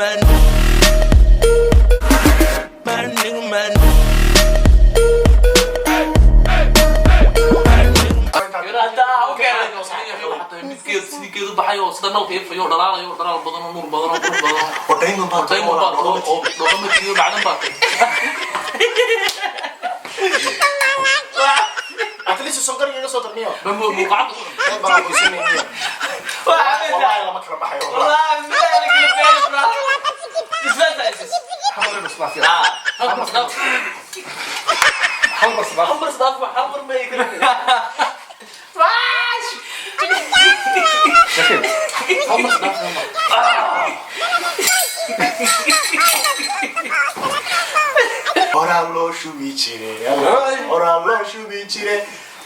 man. Bad nigga man. midkeedu baxayo sida nalka ifayo dhalaalayo dhalaal badan oo nuur badan oo qurux badan oo dhaqameedkii bacdan baatay atleast soo qariga soo tarmiyo muuqaad baa ku sameeyay wallahi lama kala baxayo wallahi meel kale been bra حمر المصنف حمر صداف حمر ما يقدر شكل حمر صداف oralo shubicire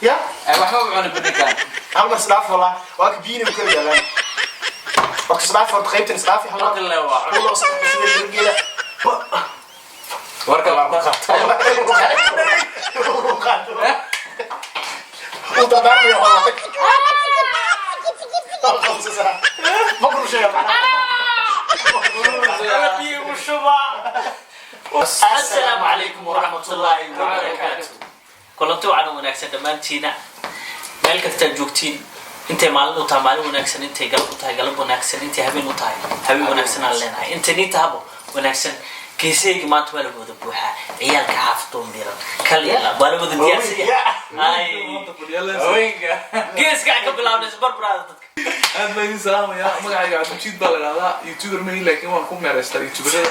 ya waxa uu cunay binikan حمر صداف والله واك بيني وكل يلا وقت صداف فرد قيبتن صدافي حمر الله واحد والله صداف الرجاله وركب وضربني والله مبروك شيء السلام عليكم ورحمة الله وبركاته. كلنتو عنا وناكسن دمانتينا مال كستا جوجتين انت مالن وتا مالن وناكسن انت قلب وتا قلب وناكسن انت هبين وتا هبين وناكسن علينا انت نيت هبو وناكسن كيسيك ما تبالغ ودا بوحا عيالك حافتون ديران كليلا بالغ ودا دياسيا اي وينغا كيس كاك بلاود سبر براد أنا إنسان يا ما قاعد يعطون شيء بالله هذا يوتيوبر مني لكن ما أكون مرستر يوتيوبر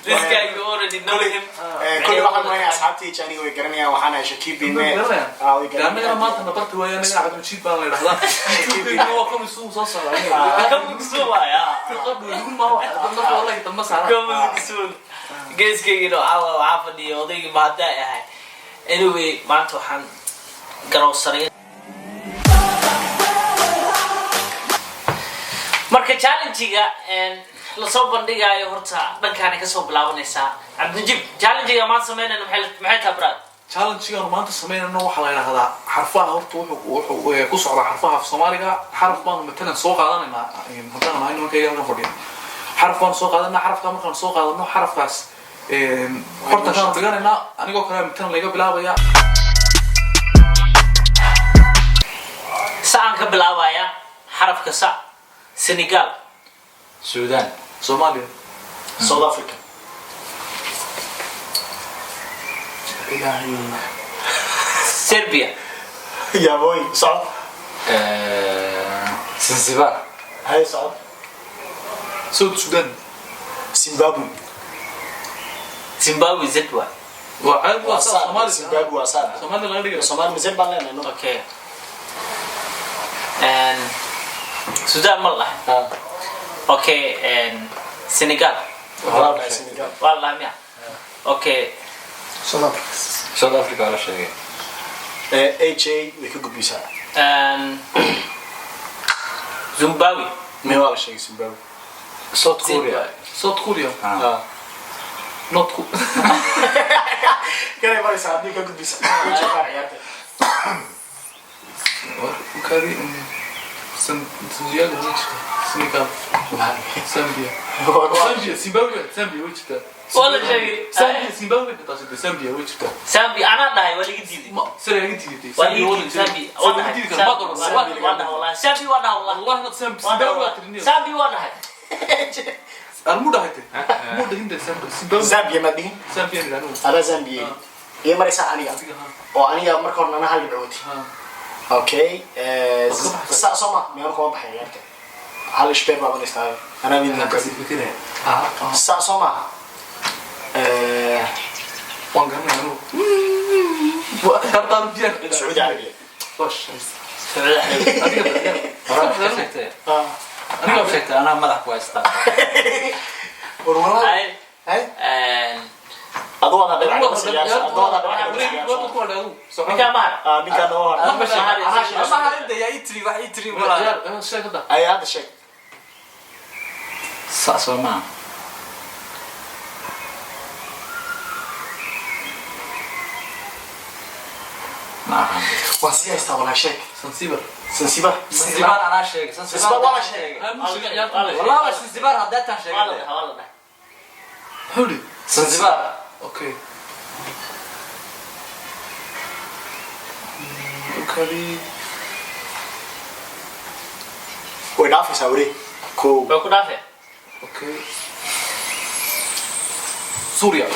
This guy you already know him. كل واحد معي أصحابتي كانوا يقرنيا وحنا شكيب بيني لأن أنا ما تنبرت ويا أنا قاعد شيء بالله هذا يوتيوبر هو كم يسوي صوصة كم كسوة يا ما هو هذا والله يتمس على كم كسوة جيس كي يلو عافني وضيق ما ده هاي anyway ما أنتوا حن قرصرين marka challenge-ga la soo bandhigayo horta dhankaan ka soo bilaabanaysa Cabdijib challenge-ga ma sameynayna maxay tabrad challenge-ga maanta sameynayna waxa la yiraahdaa xarfaha horta wuxuu ku socda xarfaha Soomaaliga xarf baan matalan soo qaadanayna hadana ma aynu kayga ka fadhiyo xarf baan soo qaadanayna xarfka markaan soo qaadano xarfkaas horta kaan dhiganayna anigoo kale matalan laga bilaabaya saan ka bilaabaya xarfka sa Senegal Sudan Somalia South Africa Serbia يا بوي صعب Zanzibar هاي صعب South Sudan زيمبابوي Zimbabwe Zedwa وعاد وصال زيمبابوي وصال Somalia la dhigo Somalia مزين بالله إنه okay and Sudan mallah okay and Senegal والله سنغال والله ميا okay South Africa ولا شيء HA ويكو بيسا and Zimbabwe ما ولا شيء زيمبابوي South Korea Not cool كده يبغى يساعدني ويكو بيسا وكاري Senegal Senegal Zambia Zambia which the ولا شيء Zimbabwe that's the Zambia which the Zambia أنا ده ولا جديد سريع جديد ولا Zambia ولا جديد كان ما ضرب وانا والله Zambia وانا والله والله not Zimbabwe تريني Zambia وانا الموضة هيته الموضة هند Zimbabwe زامبيا ما دي Zambia لانه هذا زامبيا هي مريسا أنيا وأنيا مركون أنا هالي بعوتي أوكي سأسمع ميامكم بحياتك هل إشبه بابا نستعي أنا من نكسي سأسمع وانغام لانه وكارتان بيان سعودي عربية طش أنا قبلت أنا ملح كويس والله هاي هاي أدوار هذا العالم السياسة أدوار هذا العالم السياسة مكان ما مين كان هو ما هذا يا يتري راح يتري ولا أي هذا الشيء ساسو ما واسيا استوى ولا شيء Zanzibar. سنسيبا Zanzibar anaa sheegay. Zanzibar waa la sheegay. Wallahi Zanzibar haddaatan sheegay. Huli. Zanzibar. Okay. Ukali. وينافس أوري كو Okay. Suria.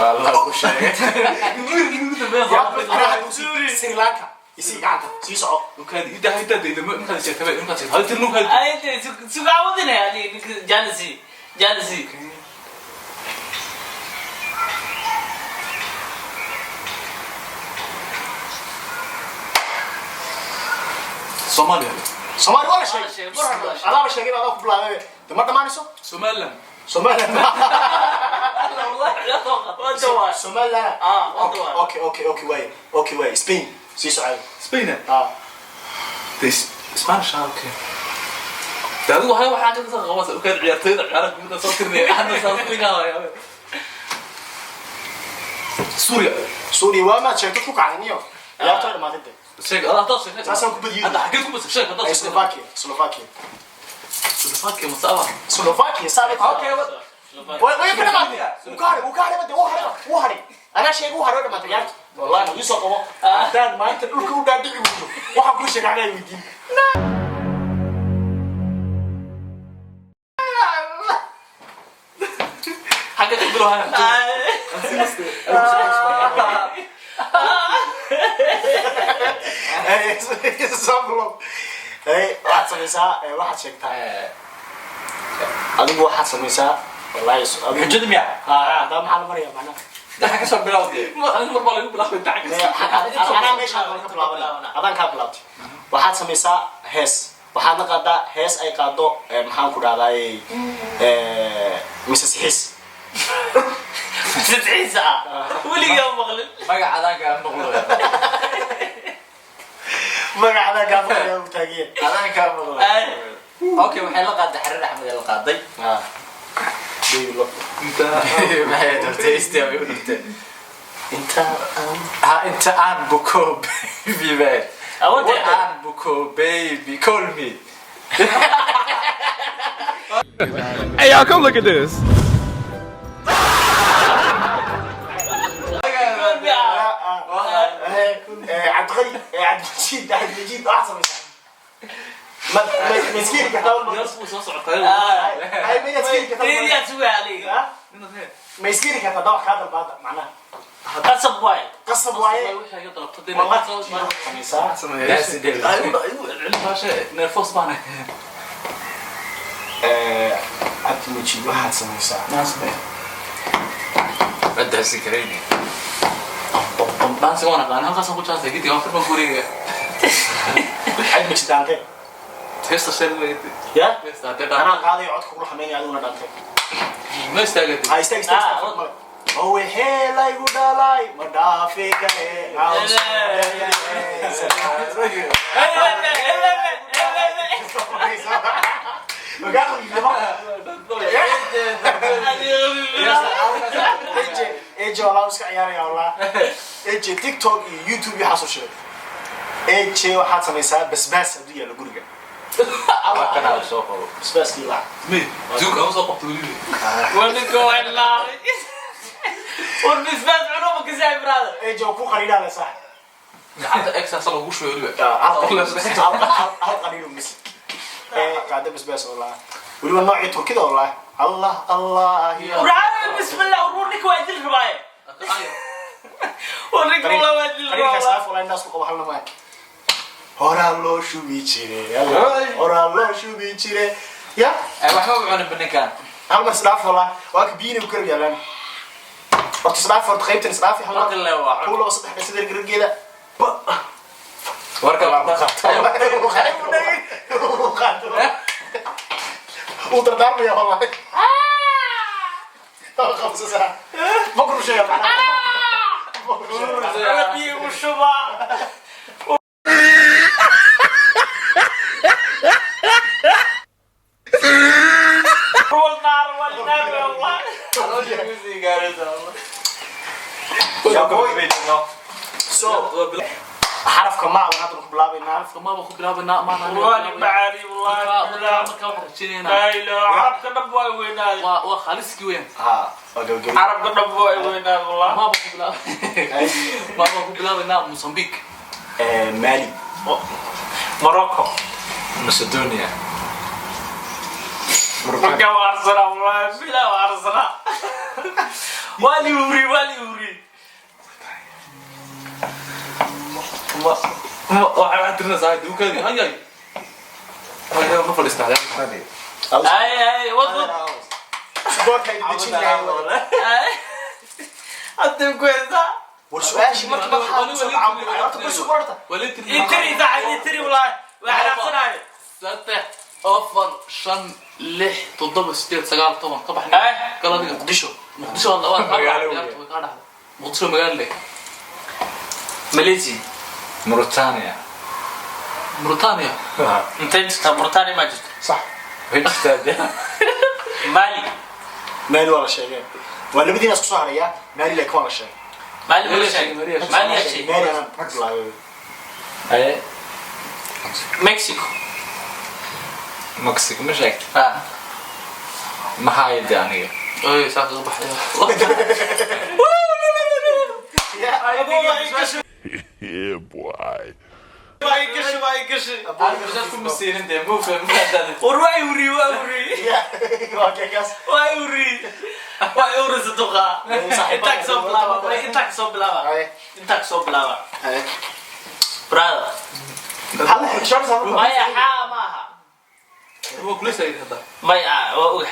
Wallahi ku sheegay. سريلانكا يسيق عنده سيسعو Ukali. Ida de ma ka sheegay tabe in ka sheegay. Hal tirnu ka. جالسي Somalia. سومالي ولا شيء أنا ولا شيء أنا أقول لا ما نسو Somaliland. سومالي والله سومالي والله أوكي واي سبين سيسعو Spain. This Spanish. Okay. Dadu waxaa ka soo qabas u kala ciyaartooyda ciyaaraha guud soo tirnay hadda saasiga ah. Suria. سوري وما شيء تفوق عنيو يا ترى ما تدري Sheeg hada sheeg. أساسا كبدي Hada xagee ku bas sheeg hada. سلوفاكيا Slovakia masaba. سلوفاكيا سابت Okay. وين كنا ما وكاري بدي وهري أنا شيء وهري ما تجارت والله ما يسوق ما دان ما أنت تقول كل ده دقيق واحد كل شيء عليه يدين Xagee ku bilow hada. صبروا واحد سميسا واحد شكتها أديك واحد سميسا والله يسوع Xujada miya? ده محل مريم أنا Daxa ka soo bilowday. Anigu mar baa lagu bilaabay tacag. أنا مش هذا كابلات واحد سميسا هس واحد نقدا هس أي قادو محل كذا لاي مسس هس تتعيسى ولي يوم مغلب Magacaadan ka maqlo. ما قاعد أقابل يوم تاجي Adaan ka maqlo. Okay, waxay la qaaday Xariir Axmed la qaaday. بيقول Maxay dartay istaagay u dhintay. أنت Inta aan buko baby man. أود Aan buko baby call me. Hey, y'all, come look at this. عبد الغني عبد المجيد أحسن ما مسكين كتاب Yarsu soo socotay. هاي بين مسكين كتاب تريد تسوي عليك ما يسكين كتاب هذا بعد معناه قصب وايد قصب وايه Waxa ay dalabtay. والله خميسة That's the deal. Ayuu baasha nervous baan. عبد المجيد واحد سميسة Naasme. Badda si kareyni. Baan soo wana qaan halkaas ku jaasay gidi waan firma guriga. عبد المجيد دانتي Heesta shalay. يا Heesta أنا dada. قاضي عدك كل حميني أدونا دانتي Ma istaagay. هاي استيق هو هلا يقول لاي مدافع كه ايجي والله اسك عياري والله ايجي تيك توك يوتيوب يحصل شيء ايجي waxaad samaysaa basbaas adduunya la guriga Wax kana soo qabo. basbaaskii laa Me. Duka aan soo qabtay wili. ونكو إلا والبسباس علومك زي برادر eeji ku qariidhaa la sax Gacanta exercise lagu shuyo wili. hal qariidho mis qaada basbaas والله waliba noocii turkida والله الله الله يا ورعانا بسم الله ورونك وايد الرباية ورونك والله وايد qariidkaas الرباية af والله intaas ku qabo halna ma horaa loo shubi jiray horaa loo shubi jiray ya Waxba u cunay banankan. hal mar isdhaaf والله waa ka biina ku karab yaalaan horta isdhaaf horta qaybtan isdhaaf hal mar Marka la waa. kulo saddex dhasada gargeeda Warka la qabto. وتردارني يا والله خمسة ساعة بكرة شيء ربي والشبع والنار والنار والله يا بوي so xarafka ma aan hadda ku bilaabaynaa ما باخذ بلابنا ما والله بعالي والله لا marka waxa rajinayna لا لا عرب كدب واي ويناد waa khaliski weyn ha odogo عرب كدب واي ويناد والله ما باخذ بلابنا ما باخذ بلابنا موسمبيق مالي موروكو macedonia مركا وارسنا والله بلا وارسنا والي وري waxaa dirna saay duukadi hayay hayay ma fadhiistaa اي وضد سبورت هاي دجين lahayd انت كويسه warshaashi markii ma xaaqo caawinta ku subarta waliinti يتري ذا يتري والله واحد احسن saddex afar shan lix toddoba sideed sagaal toban ka baxnay kala dhiga muqdisho waa muqdisho magaalo leh ماليزيا mauritania موريتانيا انت موريتانيا ما جبت صح وين تستاذ مالي مالي ولا شيء ولا بدي ناس تصحى عليا مالي لك ولا شيء مالي ولا شيء مالي شيء مالي انا بطلع ايه مكسيكو مكسيك مش هيك ما هاي يعني اي صح صباح Yeah, boy. ما يكش كل مسيرين ده مو فاهم هذا وراي وري اوكي كاس واي وري صدقه انت كسب بلاوا برادر هلا شو صار ما يا ماها هو كل شيء هذا ما يا اوه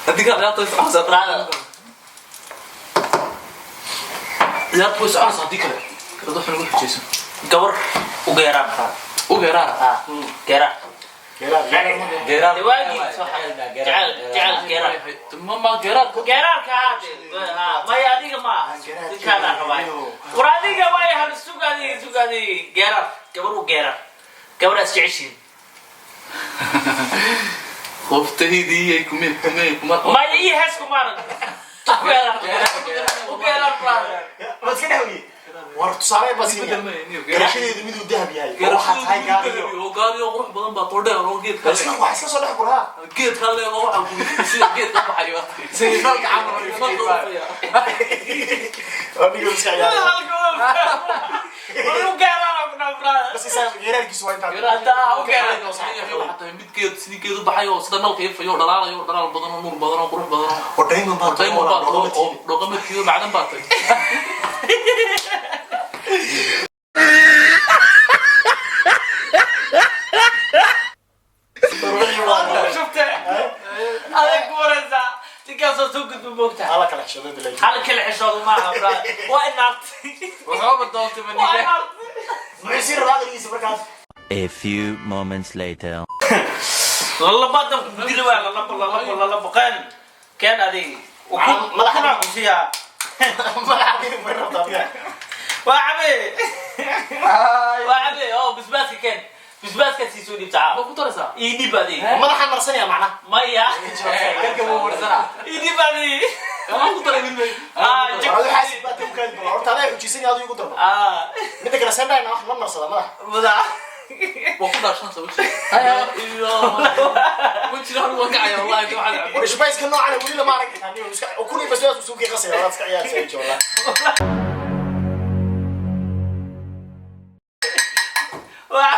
هذيك لا تصح برادر يا بوس انا صديق له كده احنا نقول جيسون قبر وغيران وغيرها غيران جيران دواجي جعل غيران ماما غيرها غيران كهذا ما ياديك ما كان رواي وراديك ما يهل سوغادي غيران قبر وغيران قبر اسجعشين خفت هدي كمية ما يهسكو مارن غيران برادر بس كده هوي ورت صار بس كده ميدو ذهب ياي waxaad hay gaariyo gaariyo qurux badan baa tordhe oo geed kale isna wax iska soo dhex guraa geed kale oo waxa ku sida geed ka baxayo sidii falka camal amigo iska yaa بس يسافر غيركيس وين حتى mid geed sidii geed u baxayo sida nalka ifayo dhalaalayo dhalaal badan oo nuur badan oo qurux badan oo ودايما dhaqameedkiiyo macdan baa tay شفته هذا كورزا تكاسو سوق بموقتها على كل حشود اللي على كل حشود معها براد وين نارت waxba doonta وين maniga نارت ما يصير هذا اللي يصير مركز A few moments later. والله بعد دلوا لا بقان كان هذه وكنا فيها ما عارفين وين رضا وعبي او بسباس كان سيسوني بتاعه ku taraysaa ايدي بدي ما راح نرسل يا معنا ميا kalka wuu warsanaa ايدي بدي waxaan ku taray midmay هذا حاسب بقى تمكن بالعرض هذا يجيسني هذا يقدر بدك رسلنا انا ما نرسل ما بدا waa ku dhaashan soo iyo wajina hal waa kacay wallahi waxa مش بايس كنوع على ولي ما رك يعني وكل بس لازم سوق قصير ولا تسكع عيال سوي والله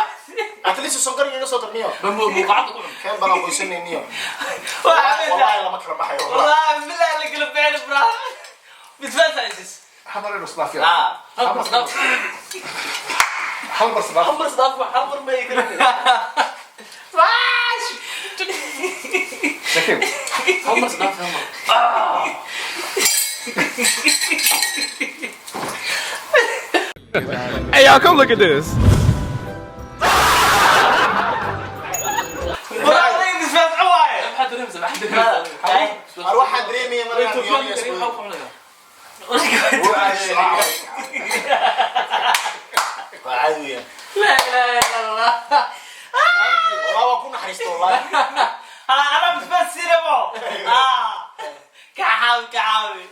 اتليس سكر يجي صوت ميو muuqacada ku كان بلا قوسني ميو والله والله ما كرم بحي والله والله بالله لك البيع برا بسباس عزيز حمر المصنع فيها halbar sadaf حمر صباح halbar sadaf halbar ma yikra واش شكيب halbar sadaf Hey, y'all, come look at this. والله بسباس عواي حد رمز حد اروح ادريمي مره يوم يسوي وعادي لا اله الا الله والله اكون حريصت والله انا بسباس سينما كعاوي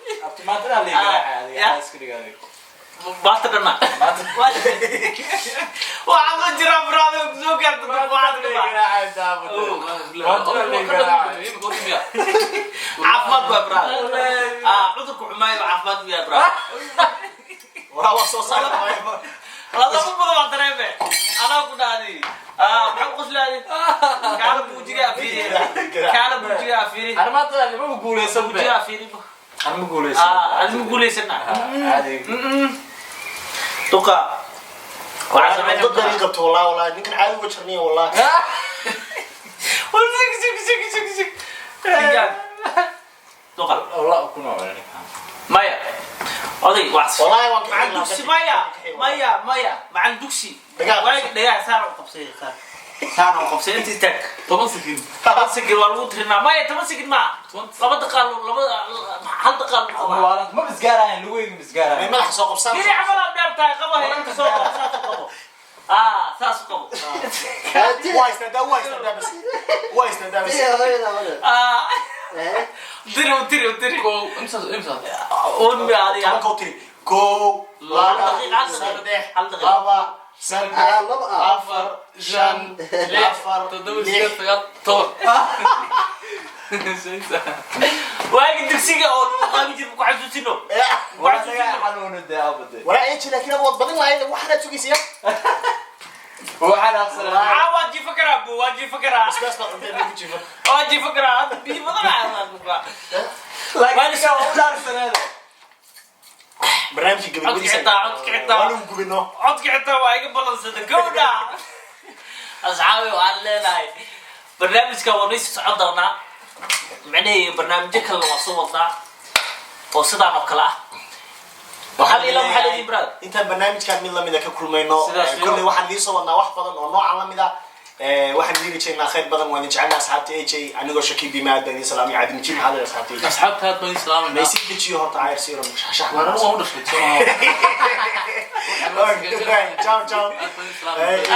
ما ترى لي هذه اسكري هذه baatadana waxaa ma jira brother soo gaarto caafimaad baa brother cudurku xumaayo caafimaad baa brother waa soo saaray laba badan dareeme anaa ku dhaadi maxaa qoslaadi kaala buujiga afiri armaada lama guuleysan buujiga afiri arma guuleysan adigu guuleysana caadi tuqa waxaa sameeyay dad bari qabto wallahi ninkan caadi uga jarniyo wallahi sik tuqa والله كنا ولا maya oday wax wallahi waan ka macan dugsi maya macan dugsi dhagaa saar u qabsay saar u qabsay intii tag 10 سكين waa lagu tirinaa maya 10 second ma laba daqiiqo hal daqiiqo ما مسجارة لوي مسجارة ma madax soo qabsan giri camal aan dheertahay qabo inta soo qabo saas qabo waa isna bas tiri كو امسا on mi adiga kama koo tiri go laba saddex laba saddex afar shan afar lix waagi dugsiga oo qabi jir ku xasuusino حنون الدابة walaa ay jira kina wad badin lahayd waxaad sugaysiya وحنا أصلا واجي فكرة أبو واجي فكرة bas bas bad intee ku jiifo واجي فكرة بي بدل على لكن كم دار سنة barnaamijka gabadhiisa codka xitaa waanu gubino codka xitaa waa iga balansada gowdha asxaabi waxaan leenahay barnaamijka waa noo socon doonaa macnaheedu barnaamijyo kale waa soo wadnaa oo sidaan oo kale ah waxaan ila maxaa leeyahay brother intaan barnaamijkan mid lamid ah ka kulmayno kulli waxaan idin soo wadnaa wax badan oo noocan lamid ah waxaan idin rajaynaa khayr badan waan idin jecelnahay asxaabta AJ anigoo shakiib bimaad baan idin salaamay caadi mijin maxaa leedahay asxaabtayda اصحاب هاد بني سلام ma isii dejiyo horta ayar siiro shaxshax وانا ما ودش ciao ciao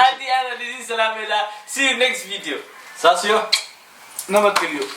aad iyo aad aan idin salaameynaa see you next video ساسيو نمت اليوم